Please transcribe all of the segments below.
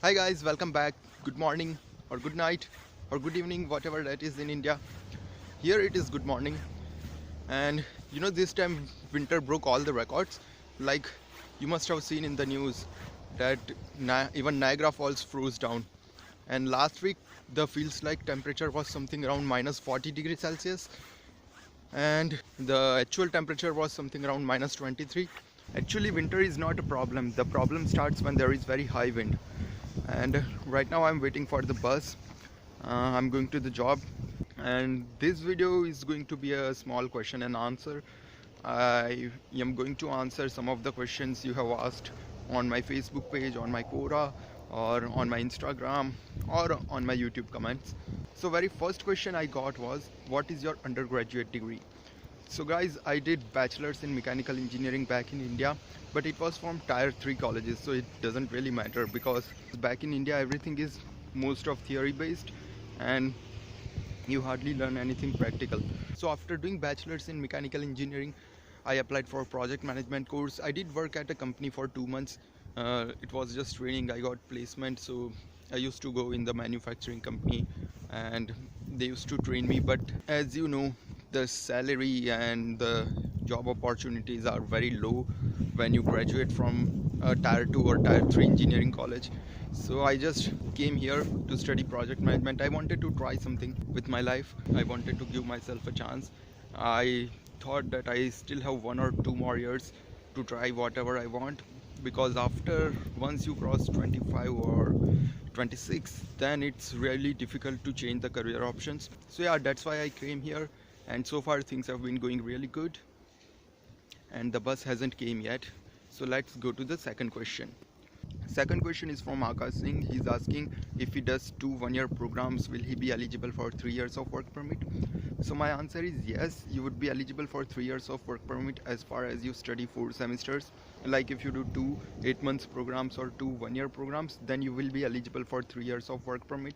Hi guys, welcome back. Good morning or good night or good evening, whatever that is in India. Here it is good morning, and this time winter broke all the records. Like you must have seen in the news that even Niagara Falls froze down. And last week the feels like temperature was something around minus 40 degrees Celsius, and the actual temperature was something around minus 23. Actually, winter is not a problem. The problem starts when there is very high wind. And right now I'm waiting for the bus. I'm going to the job, and this video is going to be a small question and answer. I am going to answer some of the questions you have asked on my Facebook page, on my Quora, or on my Instagram, or on my YouTube comments. So very first question I got was, what is your undergraduate degree? So guys, I did bachelor's in mechanical engineering back in India, but it was from tier 3 colleges, so it doesn't really matter because back in India everything is most of theory based and you hardly learn anything practical. So after doing bachelor's in mechanical engineering, I applied for a project management course. I did work at a company for 2 months. It was just training. I got placement, so I used to go in the manufacturing company and they used to train me. But as you know, the salary and the job opportunities are very low when you graduate from a tier 2 or tier 3 engineering college. So I just came here to study project management. I wanted to try something with my life. I wanted to give myself a chance. I thought that I still have 1 or 2 more years to try whatever I want, because after once you cross 25 or 26, then it's really difficult to change the career options. So yeah, that's why I came here, and so far things have been going really good, and the bus hasn't came yet. So let's go to the second question. Second question is from Akash Singh. He's asking, if he does 2 1-year programs, will he be eligible for 3 years of work permit? So my answer is yes, you would be eligible for 3 years of work permit as far as you study 4 semesters. Like if you do 2 8 months programs or 2 1-year programs, then you will be eligible for 3 years of work permit.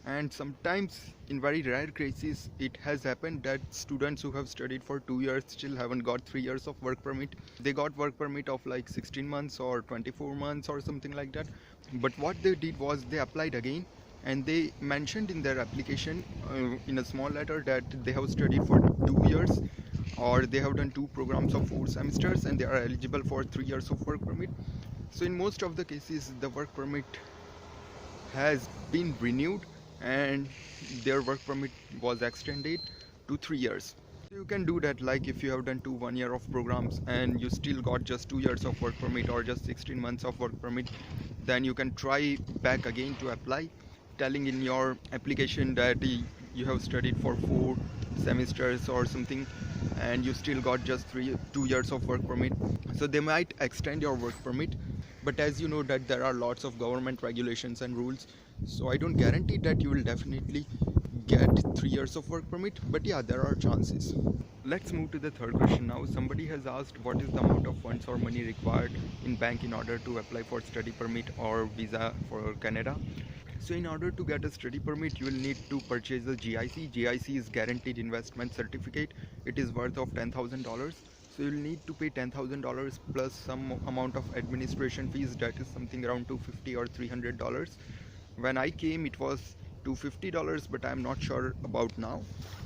And sometimes, in very rare cases, it has happened that students who have studied for 2 years still haven't got 3 years of work permit. They got work permit of like 16 months or 24 months or something like that. But what they did was they applied again, and they mentioned in their application in a small letter that they have studied for 2 years, or they have done 2 programs of 4 semesters and they are eligible for 3 years of work permit. So in most of the cases, the work permit has been renewed and their work permit was extended to 3 years. So you can do that, like if you have done 2 1-year of programs and you still got just 2 years of work permit or just 16 months of work permit, then you can try back again to apply, telling in your application that you have studied for 4 semesters or something and you still got just 2 years of work permit. So they might extend your work permit, but as you know that there are lots of government regulations and rules, so I don't guarantee that you will definitely get 3 years of work permit, but yeah, there are chances. Let's move to the third question now. Somebody has asked, what is the amount of funds or money required in bank in order to apply for study permit or visa for Canada? So in order to get a study permit, you will need to purchase a GIC. GIC is Guaranteed Investment Certificate. It is worth of $10,000. So you'll need to pay $10,000 plus some amount of administration fees, that is something around $250 or $300. When I came, it was $250, but I'm not sure about now.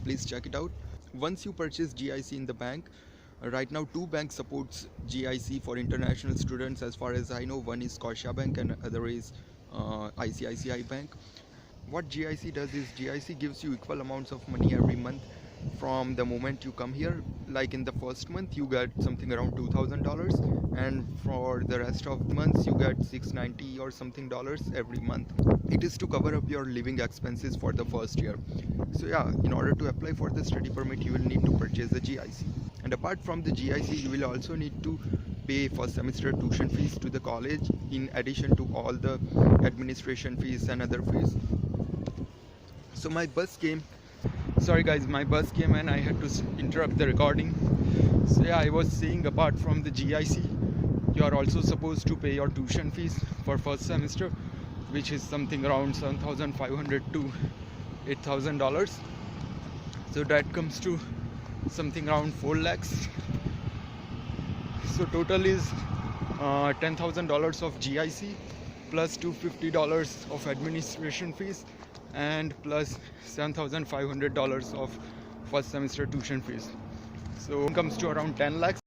Please check it out. Once you purchase GIC in the bank, right now 2 banks supports GIC for international students as far as I know. One is Scotiabank and other is ICICI Bank. What GIC does is GIC gives you equal amounts of money every month from the moment you come here. Like in the first month you get something around $2,000, and for the rest of the months you get $690 or something dollars every month. It is to cover up your living expenses for the first year. So yeah, in order to apply for the study permit, you will need to purchase the GIC. And apart from the GIC, you will also need to pay first semester tuition fees to the college, in addition to all the administration fees and other fees. So my bus came. Sorry guys, my bus came and I had to interrupt the recording. So yeah, I was saying, apart from the GIC, you are also supposed to pay your tuition fees for first semester, which is something around $7,500 to $8,000. So that comes to something around 4 lakhs. So total is $10,000 of GIC plus $250 of administration fees and plus $7,500 of first semester tuition fees. So it comes to around 10 lakhs.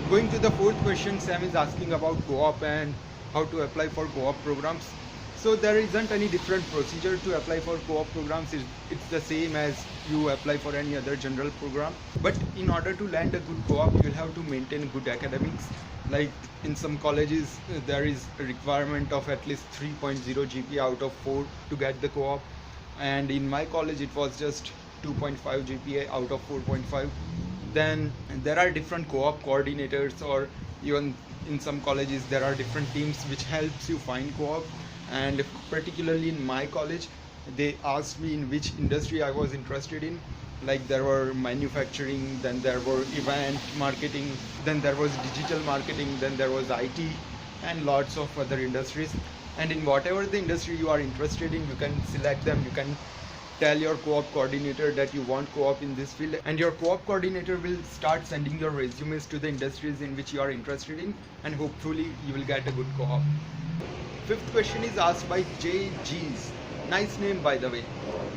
Going to the fourth question, Sam is asking about co-op and how to apply for co-op programs. So there isn't any different procedure to apply for co-op programs. It's the same as you apply for any other general program. But in order to land a good co-op, you'll have to maintain good academics. Like in some colleges, there is a requirement of at least 3.0 GPA out of 4 to get the co-op. And in my college, it was just 2.5 GPA out of 4.5. Then there are different co-op coordinators, or even in some colleges there are different teams which helps you find co-op. And particularly in my college, they asked me in which industry I was interested in. Like there were manufacturing, then there were event marketing, then there was digital marketing, then there was IT, and lots of other industries. And in whatever the industry you are interested in, you can select them. You can tell your co-op coordinator that you want co-op in this field, and your co-op coordinator will start sending your resumes to the industries in which you are interested in, and hopefully you will get a good co-op. Fifth question is asked by JG's. Nice name, by the way.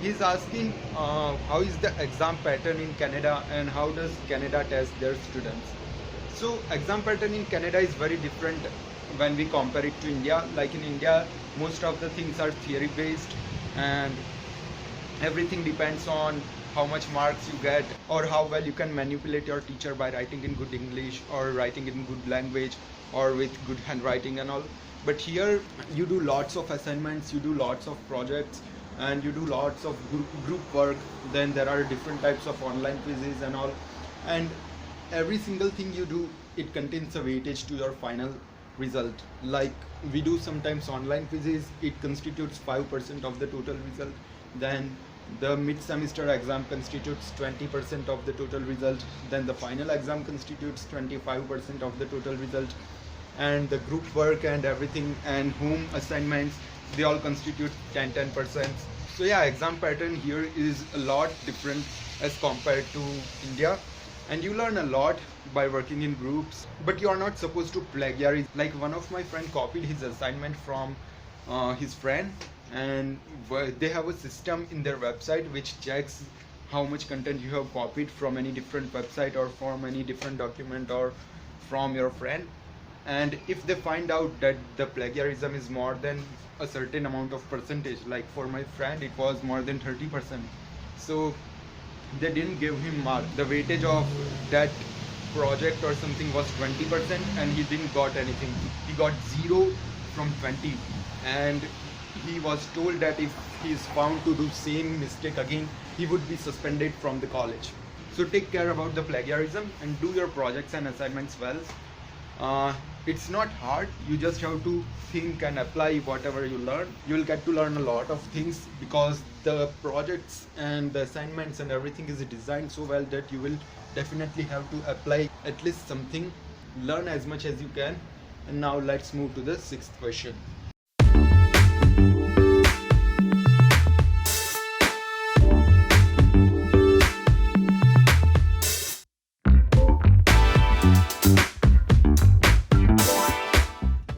He's asking how is the exam pattern in Canada and how does Canada test their students. So exam pattern in Canada is very different when we compare it to India. Like in India, most of the things are theory based, and everything depends on how much marks you get or how well you can manipulate your teacher by writing in good English or writing in good language or with good handwriting and all. But here you do lots of assignments, you do lots of projects, and you do lots of group work. Then there are different types of online quizzes and all, and every single thing you do, it contains a weightage to your final result. Like we do sometimes online quizzes, it constitutes 5% of the total result. Then the mid-semester exam constitutes 20% of the total result. Then the final exam constitutes 25% of the total result. And the group work and everything and home assignments, they all constitute 10%. So yeah, exam pattern here is a lot different as compared to India. And you learn a lot by working in groups, but you are not supposed to plagiarize. Like one of my friend copied his assignment from his friend, and they have a system in their website which checks how much content you have copied from any different website or from any different document or from your friend. And if they find out that the plagiarism is more than a certain amount of percentage, like for my friend it was more than 30%, so they didn't give him mark. The weightage of that project or something was 20%, and he didn't got anything. He got 0 from 20, and he was told that if he is found to do same mistake again, he would be suspended from the college. So take care about the plagiarism and do your projects and assignments well. It's not hard, you just have to think and apply whatever you learn. You will get to learn a lot of things because the projects and the assignments and everything is designed so well that you will definitely have to apply at least something. Learn as much as you can. And now let's move to the sixth question.